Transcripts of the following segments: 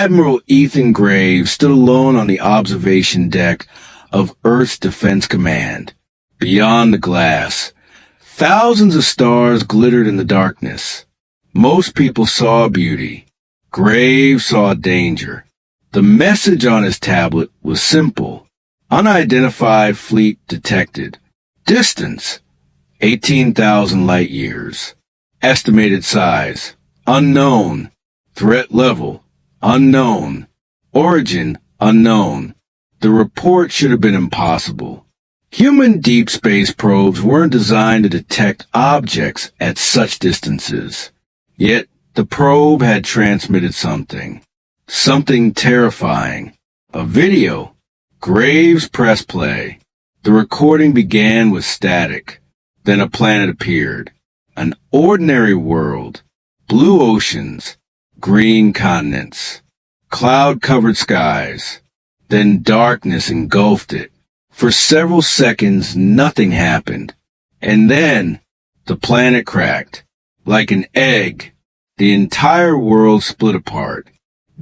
Admiral Ethan Graves stood alone on the observation deck of Earth's Defense Command. Beyond the glass, thousands of stars glittered in the darkness. Most people saw beauty. Graves saw danger. The message on his tablet was simple. Unidentified fleet detected. Distance, 18,000 light years. Estimated size, unknown. Threat level, unknown. Origin, unknown. The report should have been impossible. Human deep space probes weren't designed to detect objects at such distances. Yet, the probe had transmitted something. Something terrifying. A video. Graves pressed play. The recording began with static. Then a planet appeared. An ordinary world. Blue oceans. Green continents. Cloud-covered skies. Then darkness engulfed it. For several seconds, nothing happened. And then, the planet cracked. Like an egg, the entire world split apart.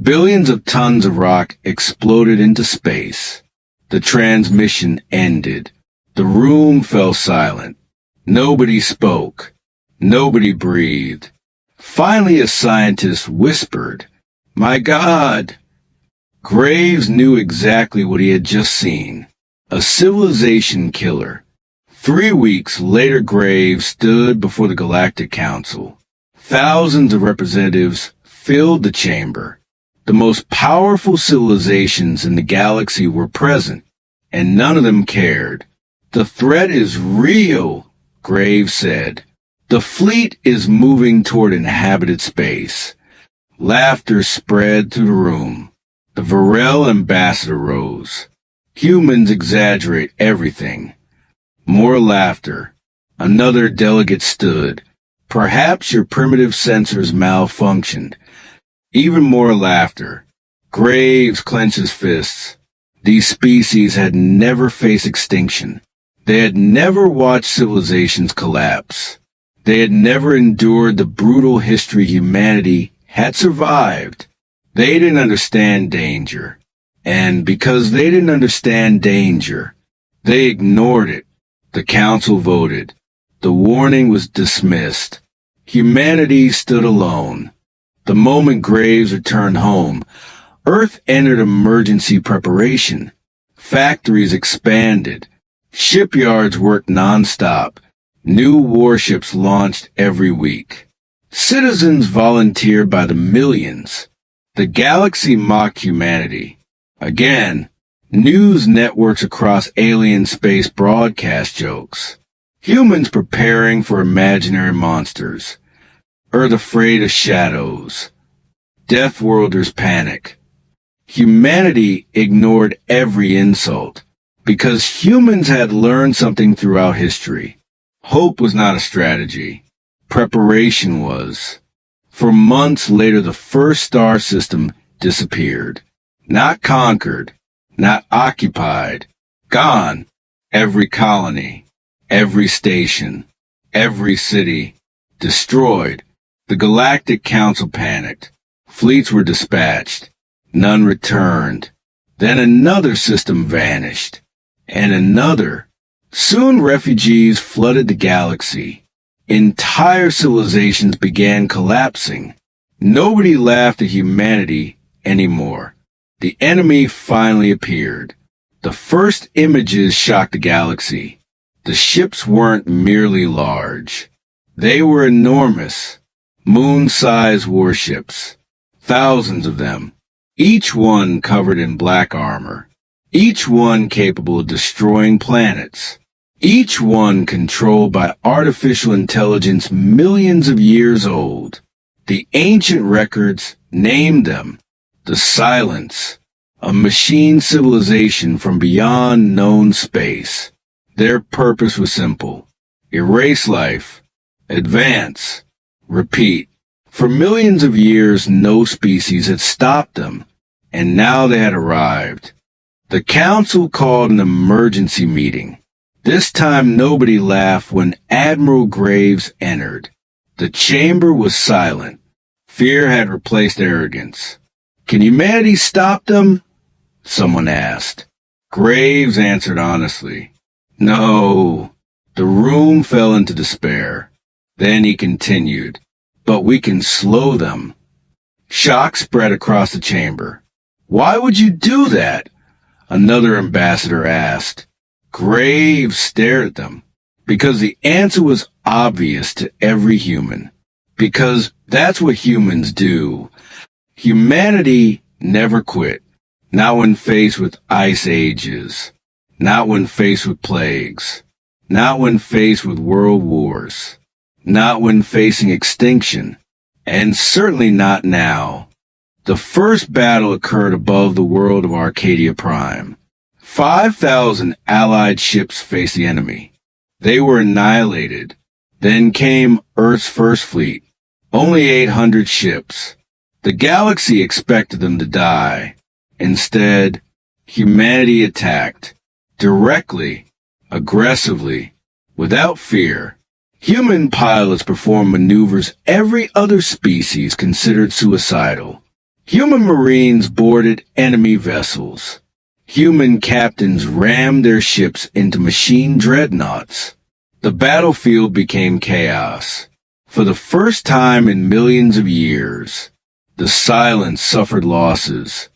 Billions of tons of rock exploded into space. The transmission ended. The room fell silent. Nobody spoke. Nobody breathed. Finally, a scientist whispered, "My God!" Graves knew exactly what he had just seen. A civilization killer. 3 weeks later, Graves stood before the Galactic Council. Thousands of representatives filled the chamber. The most powerful civilizations in the galaxy were present, and none of them cared. "The threat is real," Graves said. "The fleet is moving toward inhabited space." Laughter spread through the room. The Varel ambassador rose. "Humans exaggerate everything." More laughter. Another delegate stood. "Perhaps your primitive sensors malfunctioned." Even more laughter. Graves clenched his fists. These species had never faced extinction. They had never watched civilizations collapse. They had never endured the brutal history humanity had survived. They didn't understand danger. And because they didn't understand danger, they ignored it. The council voted. The warning was dismissed. Humanity stood alone. The moment Graves returned home, Earth entered emergency preparation. Factories expanded. Shipyards worked nonstop. New warships launched every week. Citizens volunteered by the millions. The galaxy mocked humanity. Again, news networks across alien space broadcast jokes. Humans preparing for imaginary monsters. Earth afraid of shadows. Death worlders panic. Humanity ignored every insult because humans had learned something throughout history. Hope was not a strategy. Preparation was. For months later, the first star system disappeared. Not conquered, not occupied. Gone. Every colony, every station, every city. Destroyed. The Galactic Council panicked. Fleets were dispatched. None returned. Then another system vanished. And another. Soon refugees flooded the galaxy. Entire civilizations began collapsing. Nobody laughed at humanity anymore. The enemy finally appeared. The first images shocked the galaxy. The ships weren't merely large. They were enormous. Moon-sized warships. Thousands of them. Each one covered in black armor. Each one capable of destroying planets. Each one controlled by artificial intelligence millions of years old. The ancient records named them the Silence, a machine civilization from beyond known space. Their purpose was simple: erase life, advance, repeat. For millions of years, no species had stopped them, and now they had arrived. The council called an emergency meeting. This time nobody laughed when Admiral Graves entered. The chamber was silent. Fear had replaced arrogance. Can humanity stop them? Someone asked. Graves answered honestly. No. The room fell into despair. Then he continued. But we can slow them. Shock spread across the chamber. Why would you do that? Another ambassador asked. Graves stared at them. Because the answer was obvious to every human. Because that's what humans do. Humanity never quit. Not when faced with ice ages. Not when faced with plagues. Not when faced with world wars. Not when facing extinction. And certainly not now. The first battle occurred above the world of Arcadia Prime. 5,000 Allied ships faced the enemy. They were annihilated. Then came Earth's first fleet. Only 800 ships. The galaxy expected them to die. Instead, humanity attacked. Directly, aggressively, without fear. Human pilots performed maneuvers every other species considered suicidal. Human marines boarded enemy vessels. Human captains rammed their ships into machine dreadnoughts. The battlefield became chaos. For the first time in millions of years, the silence suffered losses.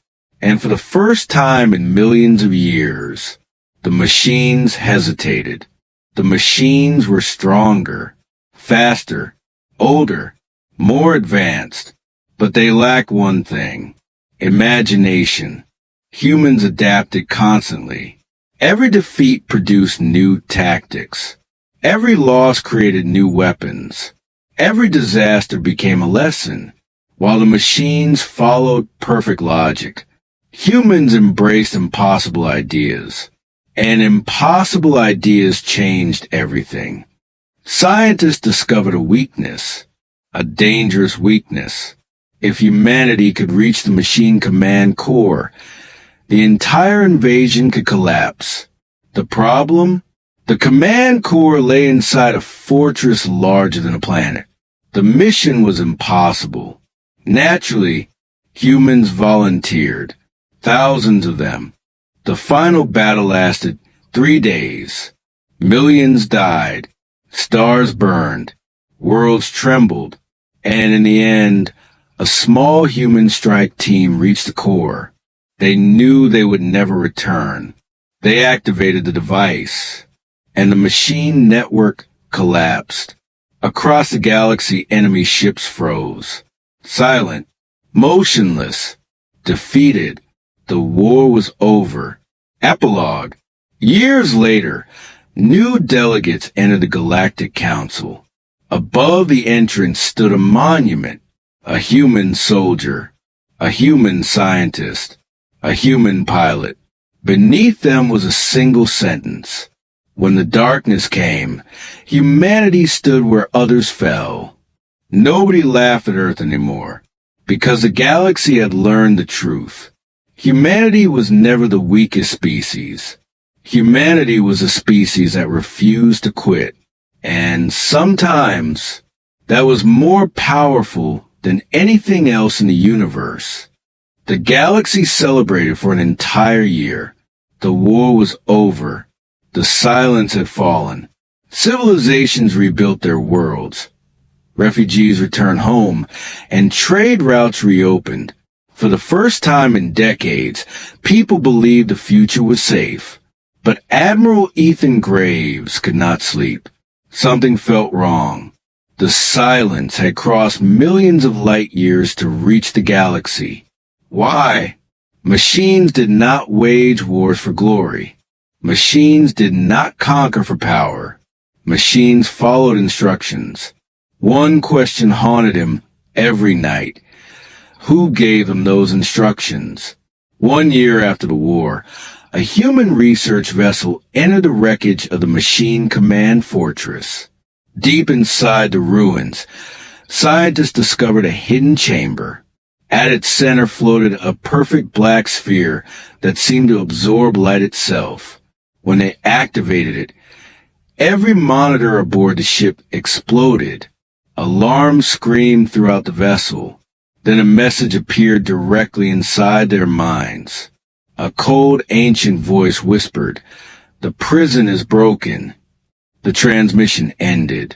And for the first time in millions of years, the machines hesitated. The machines were stronger, faster, older, more advanced, but they lacked one thing: imagination. Humans adapted constantly. Every defeat produced new tactics. Every loss created new weapons. Every disaster became a lesson, while the machines followed perfect logic. Humans embraced impossible ideas, and impossible ideas changed everything. Scientists discovered a weakness, a dangerous weakness. If humanity could reach the machine command core, the entire invasion could collapse. The problem? The command core lay inside a fortress larger than a planet. The mission was impossible. Naturally, humans volunteered. Thousands of them. The final battle lasted 3 days. Millions died. Stars burned. Worlds trembled. And in the end, a small human strike team reached the core. They knew they would never return. They activated the device, and the machine network collapsed. Across the galaxy, enemy ships froze. Silent, motionless, defeated. The war was over. Epilogue. Years later, new delegates entered the Galactic Council. Above the entrance stood a monument, a human soldier, a human scientist, a human pilot. Beneath them was a single sentence. When the darkness came, humanity stood where others fell. Nobody laughed at Earth anymore, because the galaxy had learned the truth. Humanity was never the weakest species. Humanity was a species that refused to quit. And sometimes, that was more powerful than anything else in the universe. The galaxy celebrated for an entire year. The war was over. The silence had fallen. Civilizations rebuilt their worlds. Refugees returned home, and trade routes reopened. For the first time in decades, people believed the future was safe. But Admiral Ethan Graves could not sleep. Something felt wrong. The silence had crossed millions of light years to reach the galaxy. Why? Machines did not wage wars for glory. Machines did not conquer for power. Machines followed instructions. One question haunted him every night. Who gave him those instructions? 1 year after the war, a human research vessel entered the wreckage of the machine command fortress. Deep inside the ruins, scientists discovered a hidden chamber. At its center floated a perfect black sphere that seemed to absorb light itself. When they activated it, every monitor aboard the ship exploded. Alarms screamed throughout the vessel. Then a message appeared directly inside their minds. A cold, ancient voice whispered, "The prison is broken." The transmission ended,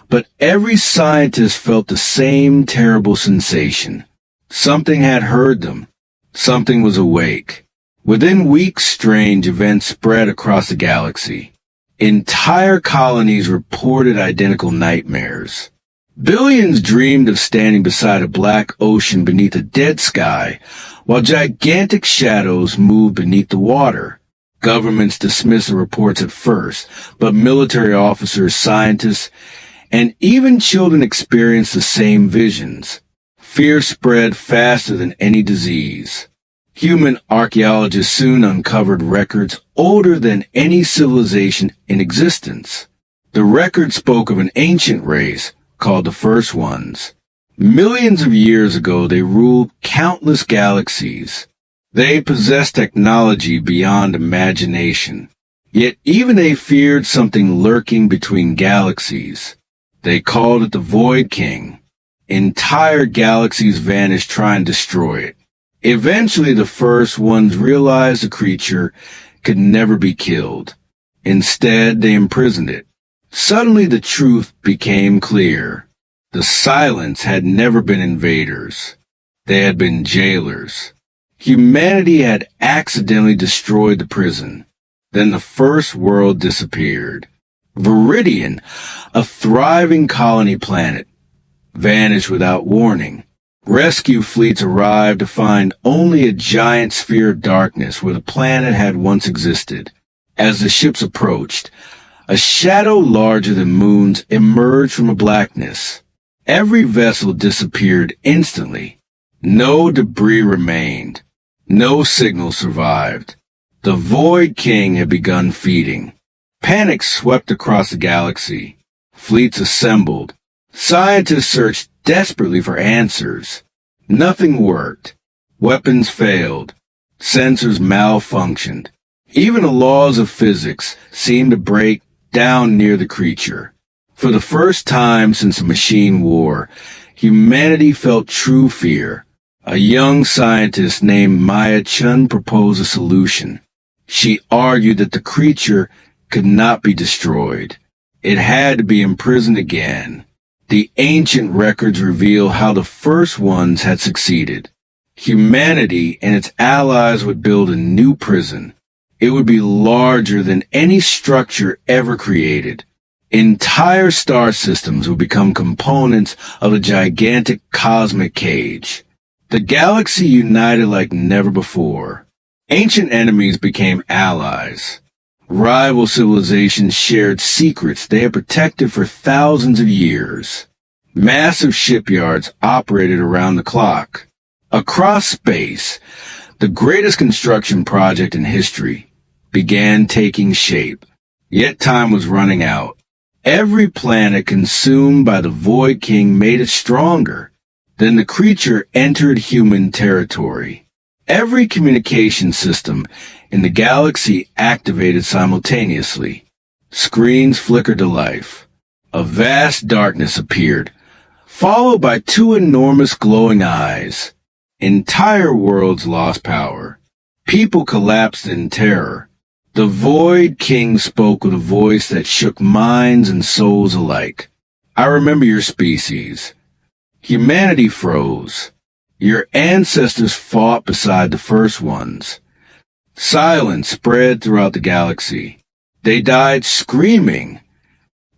but every scientist felt the same terrible sensation. Something had heard them. Something was awake. Within weeks, strange events spread across the galaxy. Entire colonies reported identical nightmares. Billions dreamed of standing beside a black ocean beneath a dead sky, while gigantic shadows moved beneath the water. Governments dismissed the reports at first, but military officers, scientists, and even children experienced the same visions. Fear spread faster than any disease. Human archaeologists soon uncovered records older than any civilization in existence. The record spoke of an ancient race called the First Ones. Millions of years ago, they ruled countless galaxies. They possessed technology beyond imagination. Yet even they feared something lurking between galaxies. They called it the Void King. Entire galaxies vanished trying to destroy it. Eventually, the First Ones realized the creature could never be killed. Instead, they imprisoned it. Suddenly, the truth became clear. The Silence had never been invaders. They had been jailers. Humanity had accidentally destroyed the prison. Then the first world disappeared. Viridian, a thriving colony planet, vanished without warning. Rescue fleets arrived to find only a giant sphere of darkness where the planet had once existed. As the ships approached, a shadow larger than moons emerged from the blackness. Every vessel disappeared instantly. No debris remained. No signal survived. The Void King had begun feeding. Panic swept across the galaxy. Fleets assembled. Scientists searched desperately for answers. Nothing worked. Weapons failed. Sensors malfunctioned. Even the laws of physics seemed to break down near the creature. For the first time since the machine war, humanity felt true fear. A young scientist named Maya Chun proposed a solution. She argued that the creature could not be destroyed. It had to be imprisoned again. The ancient records reveal how the First Ones had succeeded. Humanity and its allies would build a new prison. It would be larger than any structure ever created. Entire star systems would become components of a gigantic cosmic cage. The galaxy united like never before. Ancient enemies became allies. Rival civilizations shared secrets they had protected for thousands of years. Massive shipyards operated around the clock. Across space, the greatest construction project in history began taking shape. Yet time was running out. Every planet consumed by the Void King made it stronger. Then the creature entered human territory. Every communication system in the galaxy activated simultaneously. Screens flickered to life. A vast darkness appeared, followed by two enormous glowing eyes. Entire worlds lost power. People collapsed in terror. The Void King spoke with a voice that shook minds and souls alike. "I remember your species. Humanity froze. Your ancestors fought beside the First Ones. Silence spread throughout the galaxy. They died screaming.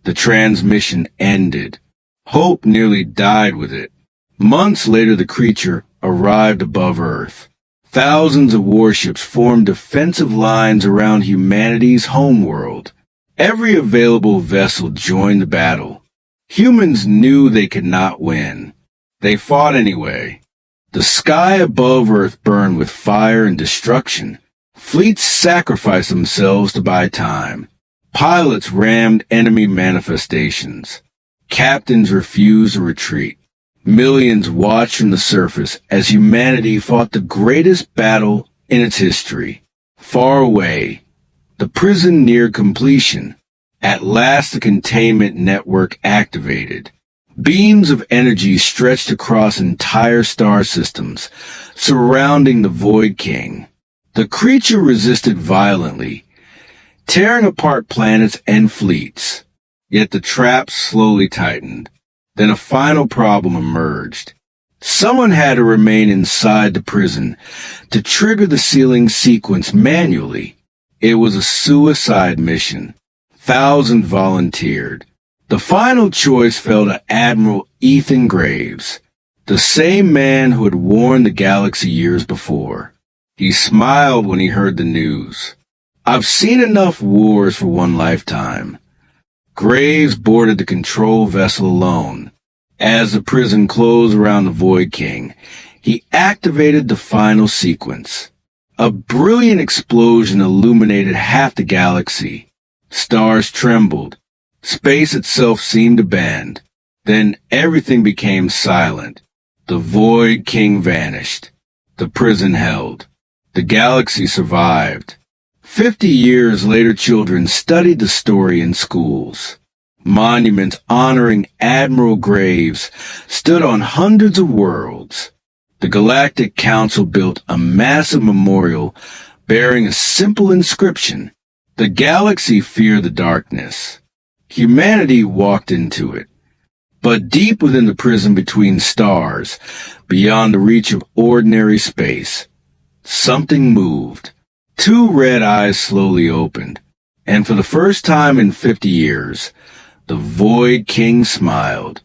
The transmission ended. Hope nearly died with it. Months later, the creature arrived above Earth. Thousands of warships formed defensive lines around humanity's homeworld. Every available vessel joined the battle. Humans knew they could not win. They fought anyway. The sky above Earth burned with fire and destruction. Fleets sacrificed themselves to buy time. Pilots rammed enemy manifestations. Captains refused to retreat. Millions watched from the surface as humanity fought the greatest battle in its history. Far away, the prison neared completion. At last, the containment network activated. Beams of energy stretched across entire star systems, surrounding the Void King. The creature resisted violently, tearing apart planets and fleets. Yet the trap slowly tightened. Then a final problem emerged. Someone had to remain inside the prison to trigger the sealing sequence manually. It was a suicide mission. Thousands volunteered. The final choice fell to Admiral Ethan Graves, the same man who had warned the galaxy years before. He smiled when he heard the news. "I've seen enough wars for one lifetime." Graves boarded the control vessel alone. As the prison closed around the Void King, he activated the final sequence. A brilliant explosion illuminated half the galaxy. Stars trembled. Space itself seemed to bend. Then everything became silent. The Void King vanished. The prison held. The galaxy survived. 50 years later, children studied the story in schools. Monuments honoring Admiral Graves stood on hundreds of worlds. The Galactic Council built a massive memorial bearing a simple inscription: "The galaxy feared the darkness." Humanity walked into it. But deep within the prison between stars, beyond the reach of ordinary space, something moved. Two red eyes slowly opened, and for the first time in 50 years, the Void King smiled.